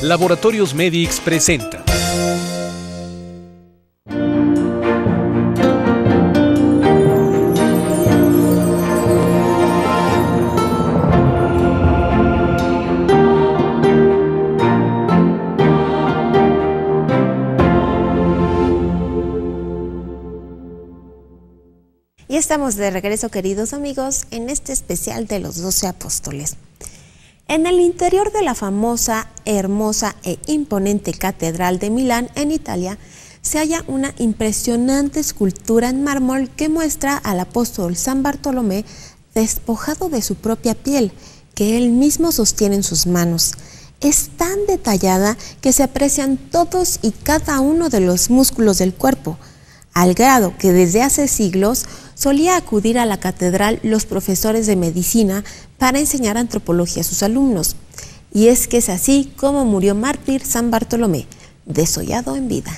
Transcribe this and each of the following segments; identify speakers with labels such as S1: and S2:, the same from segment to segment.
S1: Laboratorios Medix presenta.
S2: Y estamos de regreso, queridos amigos, en este especial de los 12 apóstoles. En el interior de la famosa, hermosa e imponente Catedral de Milán, en Italia, se halla una impresionante escultura en mármol que muestra al apóstol San Bartolomé despojado de su propia piel, que él mismo sostiene en sus manos. Es tan detallada que se aprecian todos y cada uno de los músculos del cuerpo, al grado que desde hace siglos solía acudir a la catedral los profesores de medicina para enseñar antropología a sus alumnos. Y es que es así como murió mártir San Bartolomé, desollado en vida.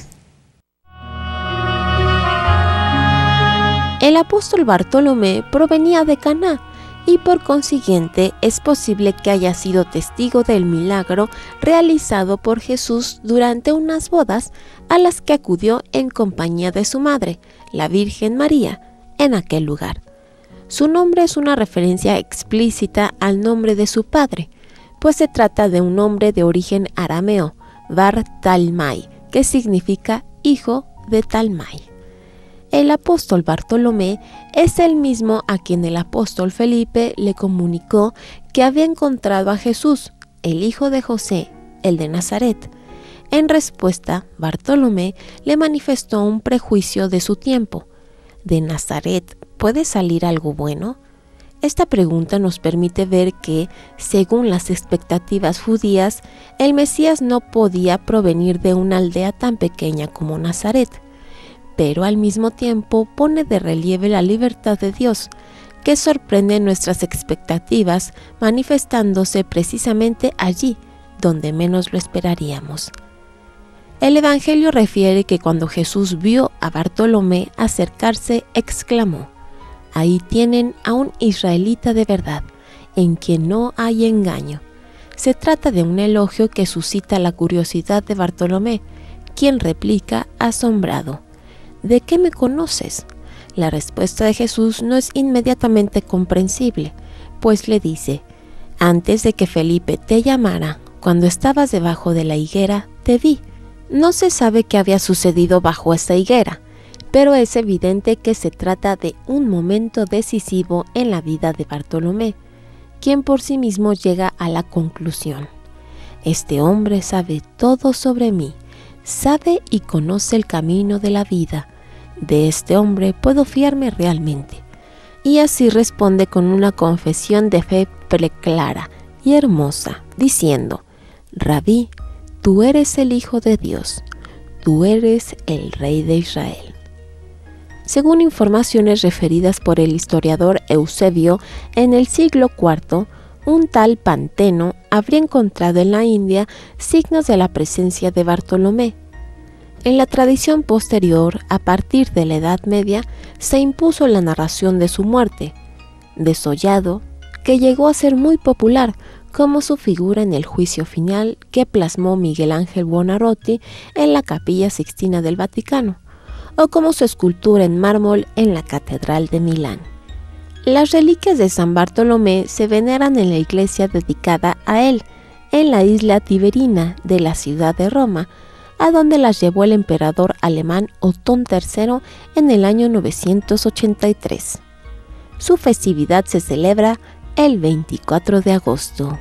S3: El apóstol Bartolomé provenía de Caná y por consiguiente es posible que haya sido testigo del milagro realizado por Jesús durante unas bodas a las que acudió en compañía de su madre, la Virgen María, en aquel lugar. Su nombre es una referencia explícita al nombre de su padre, pues se trata de un nombre de origen arameo, Bar Talmai, que significa hijo de Talmai. El apóstol Bartolomé es el mismo a quien el apóstol Felipe le comunicó que había encontrado a Jesús, el hijo de José, el de Nazaret. En respuesta, Bartolomé le manifestó un prejuicio de su tiempo. ¿De Nazaret puede salir algo bueno? Esta pregunta nos permite ver que, según las expectativas judías, el Mesías no podía provenir de una aldea tan pequeña como Nazaret, pero al mismo tiempo pone de relieve la libertad de Dios, que sorprende nuestras expectativas manifestándose precisamente allí, donde menos lo esperaríamos. El Evangelio refiere que cuando Jesús vio a Bartolomé acercarse, exclamó: «Ahí tienen a un israelita de verdad, en quien no hay engaño». Se trata de un elogio que suscita la curiosidad de Bartolomé, quien replica asombrado: «¿De qué me conoces?». La respuesta de Jesús no es inmediatamente comprensible, pues le dice: «Antes de que Felipe te llamara, cuando estabas debajo de la higuera, te vi». No se sabe qué había sucedido bajo esa higuera, pero es evidente que se trata de un momento decisivo en la vida de Bartolomé, quien por sí mismo llega a la conclusión: «Este hombre sabe todo sobre mí, sabe y conoce el camino de la vida. De este hombre puedo fiarme realmente». Y así responde con una confesión de fe preclara y hermosa, diciendo: «Rabí, tú eres el Hijo de Dios, tú eres el Rey de Israel». Según informaciones referidas por el historiador Eusebio, en el siglo IV, un tal Panteno habría encontrado en la India signos de la presencia de Bartolomé. En la tradición posterior, a partir de la Edad Media, se impuso la narración de su muerte, desollado, que llegó a ser muy popular, como su figura en el juicio final que plasmó Miguel Ángel Buonarroti en la Capilla Sixtina del Vaticano, o como su escultura en mármol en la Catedral de Milán. Las reliquias de San Bartolomé se veneran en la iglesia dedicada a él, en la isla Tiberina de la ciudad de Roma, a donde las llevó el emperador alemán Otón III en el año 983. Su festividad se celebra el 24 de agosto.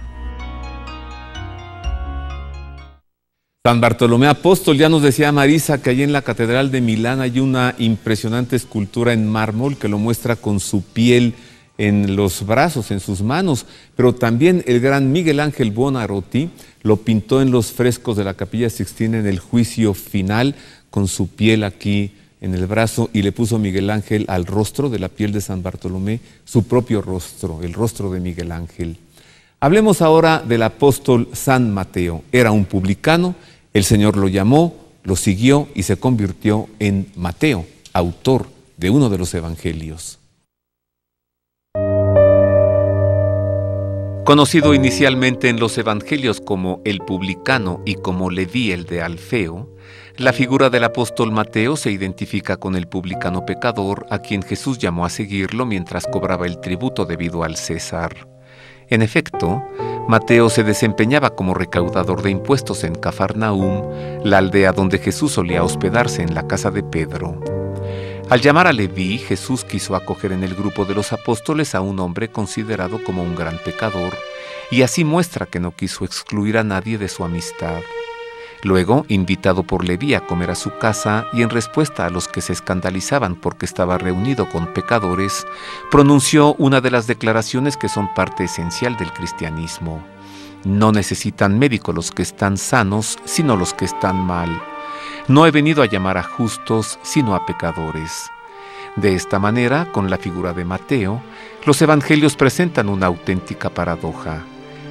S4: San Bartolomé Apóstol, ya nos decía Marisa que allí en la Catedral de Milán hay una impresionante escultura en mármol que lo muestra con su piel en los brazos, en sus manos, pero también el gran Miguel Ángel Buonarroti lo pintó en los frescos de la Capilla Sixtina en el juicio final con su piel aquí en el brazo, y le puso Miguel Ángel al rostro de la piel de San Bartolomé su propio rostro, el rostro de Miguel Ángel. Hablemos ahora del apóstol San Mateo. Era un publicano, el Señor lo llamó, lo siguió y se convirtió en Mateo, autor de uno de los evangelios. Conocido inicialmente en los evangelios como el publicano y como Leví el de Alfeo, la figura del apóstol Mateo se identifica con el publicano pecador a quien Jesús llamó a seguirlo mientras cobraba el tributo debido al César. En efecto, Mateo se desempeñaba como recaudador de impuestos en Cafarnaúm, la aldea donde Jesús solía hospedarse en la casa de Pedro. Al llamar a Leví, Jesús quiso acoger en el grupo de los apóstoles a un hombre considerado como un gran pecador, y así muestra que no quiso excluir a nadie de su amistad. Luego, invitado por Leví a comer a su casa y en respuesta a los que se escandalizaban porque estaba reunido con pecadores, pronunció una de las declaraciones que son parte esencial del cristianismo. No necesitan médico los que están sanos, sino los que están mal. No he venido a llamar a justos, sino a pecadores. De esta manera, con la figura de Mateo, los evangelios presentan una auténtica paradoja.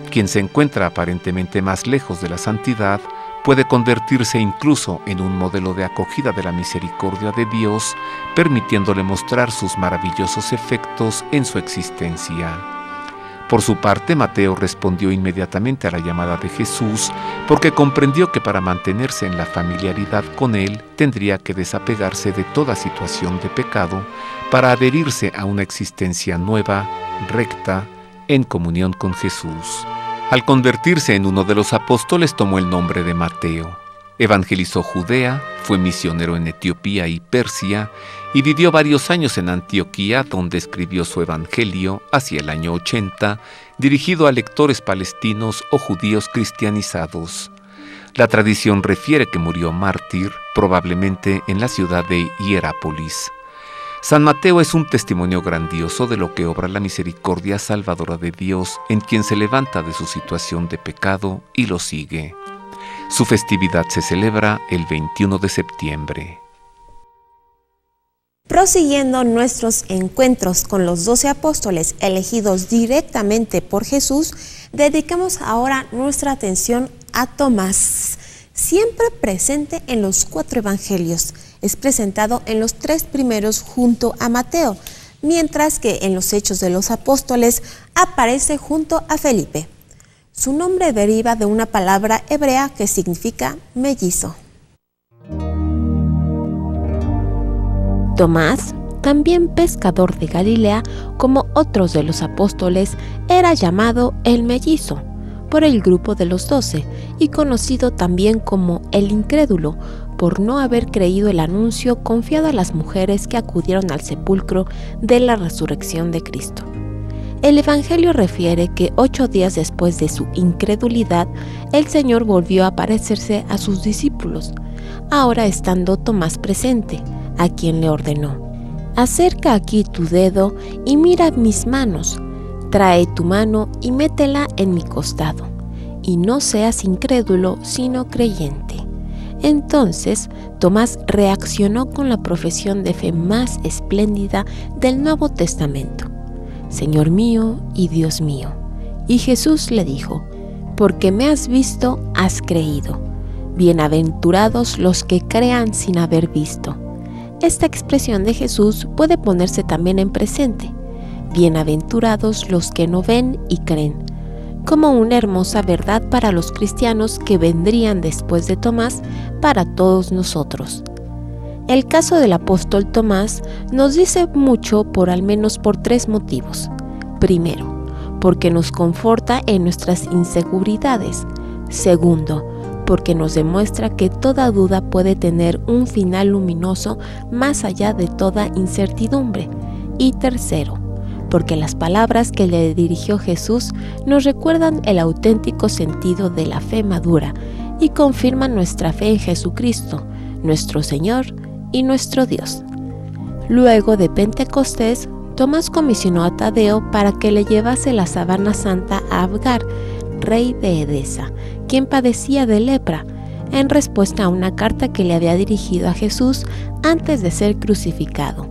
S4: Quien se encuentra aparentemente más lejos de la santidad puede convertirse incluso en un modelo de acogida de la misericordia de Dios, permitiéndole mostrar sus maravillosos efectos en su existencia. Por su parte, Mateo respondió inmediatamente a la llamada de Jesús porque comprendió que para mantenerse en la familiaridad con él tendría que desapegarse de toda situación de pecado para adherirse a una existencia nueva, recta, en comunión con Jesús. Al convertirse en uno de los apóstoles tomó el nombre de Mateo. Evangelizó Judea, fue misionero en Etiopía y Persia y vivió varios años en Antioquía, donde escribió su evangelio hacia el año 80, dirigido a lectores palestinos o judíos cristianizados. La tradición refiere que murió mártir, probablemente en la ciudad de Hierápolis. San Mateo es un testimonio grandioso de lo que obra la misericordia salvadora de Dios en quien se levanta de su situación de pecado y lo sigue. Su festividad se celebra el 21 de septiembre.
S2: Prosiguiendo nuestros encuentros con los 12 apóstoles elegidos directamente por Jesús, dedicamos ahora nuestra atención a Tomás, siempre presente en los 4 evangelios. Es presentado en los 3 primeros junto a Mateo, mientras que en los Hechos de los Apóstoles aparece junto a Felipe. Su nombre deriva de una palabra hebrea que significa mellizo.
S3: Tomás, también pescador de Galilea, como otros de los apóstoles, era llamado el mellizo por el grupo de los 12 y conocido también como el incrédulo, por no haber creído el anuncio confiado a las mujeres que acudieron al sepulcro de la resurrección de Cristo. El Evangelio refiere que 8 días después de su incredulidad, el Señor volvió a aparecerse a sus discípulos, ahora estando Tomás presente, a quien le ordenó: «Acerca aquí tu dedo y mira mis manos, trae tu mano y métela en mi costado, y no seas incrédulo, sino creyente». Entonces, Tomás reaccionó con la profesión de fe más espléndida del Nuevo Testamento: «Señor mío y Dios mío». Y Jesús le dijo: «Porque me has visto, has creído. Bienaventurados los que crean sin haber visto». Esta expresión de Jesús puede ponerse también en presente: «Bienaventurados los que no ven y creen», como una hermosa verdad para los cristianos que vendrían después de Tomás para todos nosotros. El caso del apóstol Tomás nos dice mucho al menos por 3 motivos. Primero, porque nos conforta en nuestras inseguridades. Segundo, porque nos demuestra que toda duda puede tener un final luminoso más allá de toda incertidumbre. Y tercero, porque las palabras que le dirigió Jesús nos recuerdan el auténtico sentido de la fe madura y confirman nuestra fe en Jesucristo, nuestro Señor y nuestro Dios. Luego de Pentecostés, Tomás comisionó a Tadeo para que le llevase la sábana santa a Abgar, rey de Edesa, quien padecía de lepra, en respuesta a una carta que le había dirigido a Jesús antes de ser crucificado,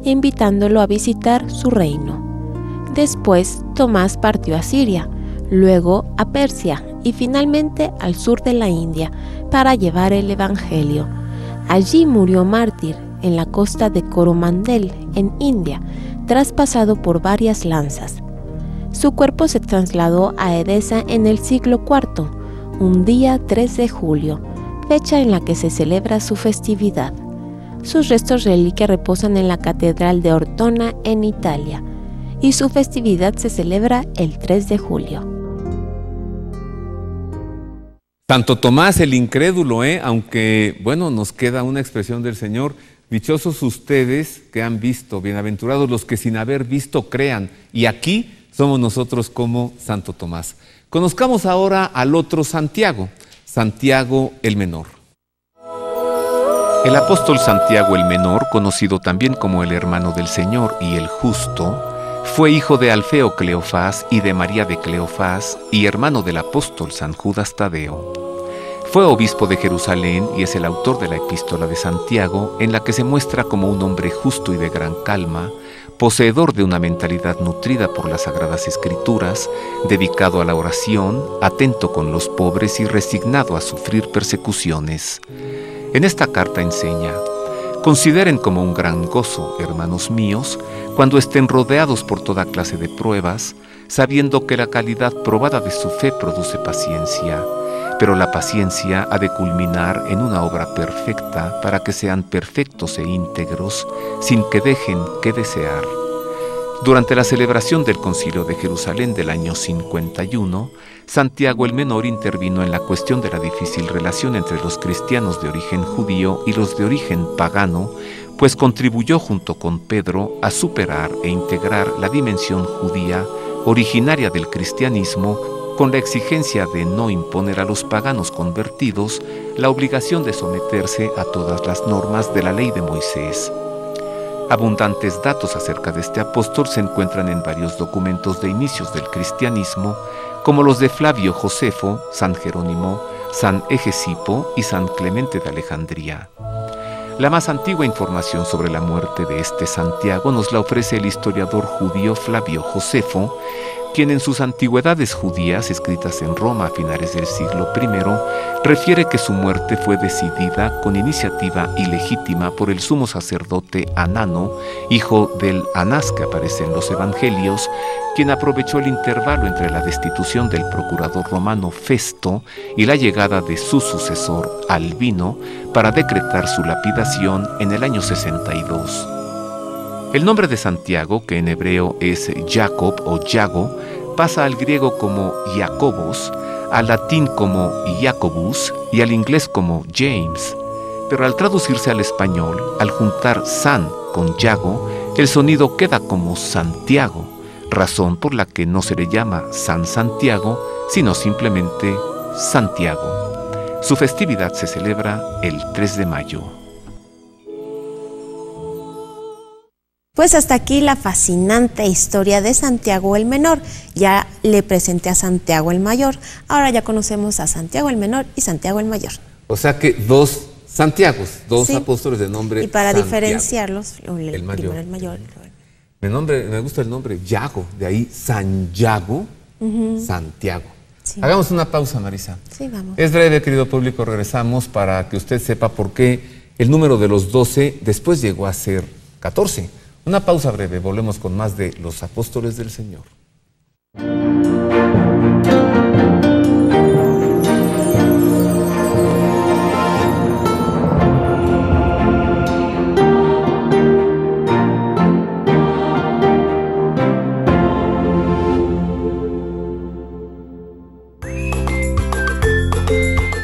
S3: invitándolo a visitar su reino. Después, Tomás partió a Siria, luego a Persia y finalmente al sur de la India para llevar el Evangelio. Allí murió mártir en la costa de Coromandel, en India, traspasado por varias lanzas. Su cuerpo se trasladó a Edesa en el siglo IV, un día 3 de julio, fecha en la que se celebra su festividad. Sus restos reliquias reposan en la Catedral de Ortona, en Italia, y su festividad se celebra el 3 de julio.
S4: Santo Tomás el incrédulo, aunque, bueno, nos queda una expresión del Señor: dichosos ustedes que han visto, bienaventurados los que sin haber visto crean. Y aquí somos nosotros como Santo Tomás. Conozcamos ahora al otro Santiago, Santiago el Menor. El apóstol Santiago el Menor, conocido también como el hermano del Señor y el justo, fue hijo de Alfeo Cleofás y de María de Cleofás y hermano del apóstol San Judas Tadeo. Fue obispo de Jerusalén y es el autor de la epístola de Santiago, en la que se muestra como un hombre justo y de gran calma, poseedor de una mentalidad nutrida por las Sagradas Escrituras, dedicado a la oración, atento con los pobres y resignado a sufrir persecuciones. En esta carta enseña: consideren como un gran gozo, hermanos míos, cuando estén rodeados por toda clase de pruebas, sabiendo que la calidad probada de su fe produce paciencia, pero la paciencia ha de culminar en una obra perfecta para que sean perfectos e íntegros, sin que dejen que desear. Durante la celebración del Concilio de Jerusalén del año 51, Santiago el Menor intervino en la cuestión de la difícil relación entre los cristianos de origen judío y los de origen pagano, pues contribuyó junto con Pedro a superar e integrar la dimensión judía originaria del cristianismo, con la exigencia de no imponer a los paganos convertidos la obligación de someterse a todas las normas de la ley de Moisés. Abundantes datos acerca de este apóstol se encuentran en varios documentos de inicios del cristianismo, como los de Flavio Josefo, San Jerónimo, San Egesipo y San Clemente de Alejandría. La más antigua información sobre la muerte de este Santiago nos la ofrece el historiador judío Flavio Josefo, quien en sus Antigüedades judías, escritas en Roma a finales del siglo I, refiere que su muerte fue decidida con iniciativa ilegítima por el sumo sacerdote Anano, hijo del Anás que aparece en los Evangelios, quien aprovechó el intervalo entre la destitución del procurador romano Festo y la llegada de su sucesor Albino para decretar su lapidación en el año 62. El nombre de Santiago, que en hebreo es Jacob o Yago, pasa al griego como Jacobos, al latín como Jacobus y al inglés como James. Pero al traducirse al español, al juntar San con Yago, el sonido queda como Santiago, razón por la que no se le llama San Santiago, sino simplemente Santiago. Su festividad se celebra el 3 de mayo.
S2: Pues hasta aquí la fascinante historia de Santiago el Menor. Ya le presenté a Santiago el Mayor, ahora ya conocemos a Santiago el Menor y Santiago el Mayor.
S4: O sea que dos Santiagos, dos
S2: sí,
S4: apóstoles de nombre
S2: y para
S4: Santiago.
S2: Diferenciarlos,
S4: el mayor.
S2: Primero el Mayor.
S4: Me gusta el nombre Yago, de ahí San Yago, Santiago.
S2: Sí.
S4: Hagamos una pausa, Marisa.
S2: Sí, vamos.
S4: Es breve, querido público, regresamos para que usted sepa por qué el número de los 12 después llegó a ser 14. Una pausa breve, volvemos con más de los apóstoles del Señor.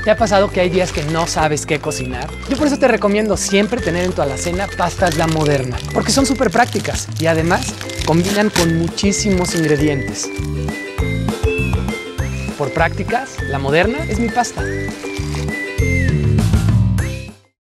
S5: ¿Te ha pasado que hay días que no sabes qué cocinar? Yo por eso te recomiendo siempre tener en tu alacena pastas La Moderna, porque son súper prácticas y además combinan con muchísimos ingredientes. Por prácticas, La Moderna es mi pasta.